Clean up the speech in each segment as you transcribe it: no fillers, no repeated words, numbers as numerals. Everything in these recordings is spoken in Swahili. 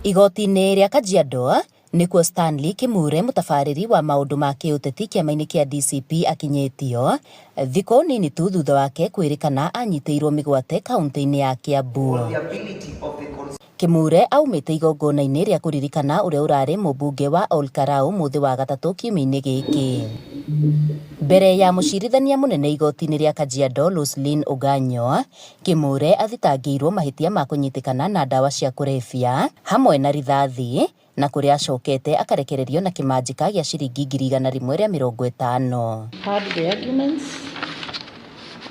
Igoti-inĩ rĩa Kajiado nĩkuo Stanley Kimure mũtabarĩri wa maũndũ ma kĩũteti kĩama-inĩ kĩa DCP akinyĩtio thikũ nini tu thutha wake kwĩrĩkana anyitĩirwo mĩgwate kaunti-inĩ ya Kiambu. Kimure aumĩte igongona-inĩ rĩa kũririkana ũrĩa ũrarĩ mũmbunge wa Olkarau mũthĩ wa gatatũ kiumia-inĩ gĩkĩ. Mbere ya mũcirithania mũnene igoti-inĩ rĩa Kajiado Roselyn Oganyo, Kimure athitangĩirwo mahĩtia ma kũnyitĩkana na ndawa cia kũrebia hamwe na rithathi, na kũrĩa acokete akarekererio na kĩmanjĩka gĩa ciringi 150. Heard the arguments.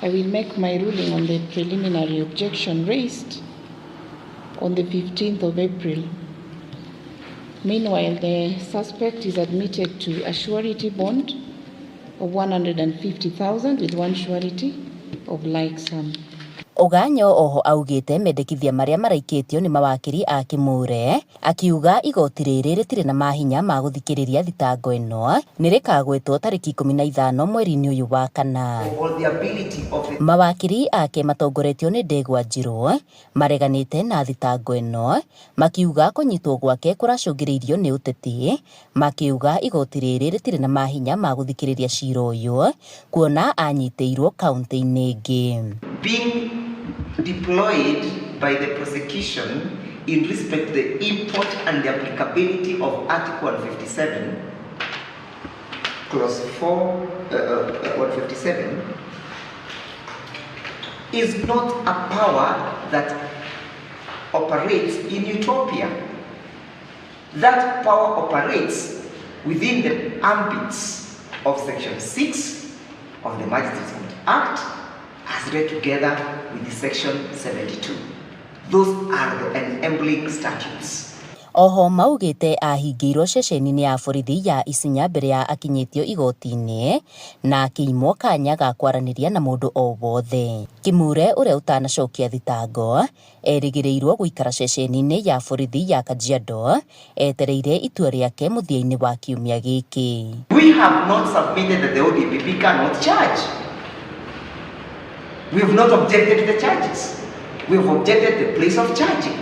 I will make my ruling on the preliminary objection raised on the 15th of April. Meanwhile, the suspect is admitted to a surety bond of 150,000 with one surety of like sum. Oganyo oho augĩte mendekithia marĩa maraikĩtio nĩ mawakiri a Kimure, akiuga igoti rĩrĩ rĩtirĩ na mahinya ma gũthikĩrĩria thitango ĩno nĩ rĩkagwetwo tarĩki 15 mweri-inĩ ũyũ wa kana. Mawakiri ake matongoretio nĩ Ndegwa Njirũ mareganĩte na thitango ĩno, makiuga kũnyitwo gwake kũracũngĩrĩirio nĩ ũteti, makiuga igoti rĩrĩ rĩtirĩ na mahinya ma gũthikĩrĩria cira ũyũ kuona anyitĩirwo kaunti-inĩ ĩngĩ. Deployed by the prosecution in respect to the import and the applicability of Article 157, Clause 4, 157, is not a power that operates in utopia. That power operates within the ambits of Section 6 of the Magistrates Act, as read together with Section 72. Those are the enabling statutes. Oho maugĩte ahingĩirwo ceceni-inĩ ya borithi ya Isinya mbere ya akinyĩtio igoti-inĩ na akĩimwo kanya ga kwaranĩria na mũndũ o wothe. Kimure ũrĩa ũtanacokia thitango erĩgĩrĩirwo gũikara ceceni-inĩ ya borithi ya Kajiado etereire itua rĩake mũthia-inĩ wa kiumia gĩkĩ. We have not submitted that the ODPP cannot charge. We have not objected to the charges. We have objected to the place of charging,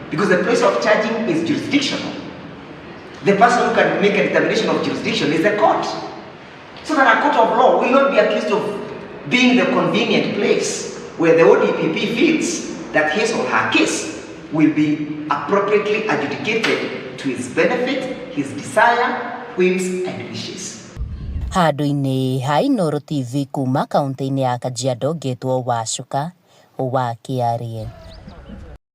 because the place of charging is jurisdictional. The person who can make a determination of jurisdiction is the court. So that a court of law will not be accused of being the convenient place where the ODPP feels that his or her case will be appropriately adjudicated to his benefit, his desire, whims and wishes. Handũ-inĩ ha Inooro TV kuma kaunti-inĩ ya Kajiado ngetwo Wacuka wa Kiarie.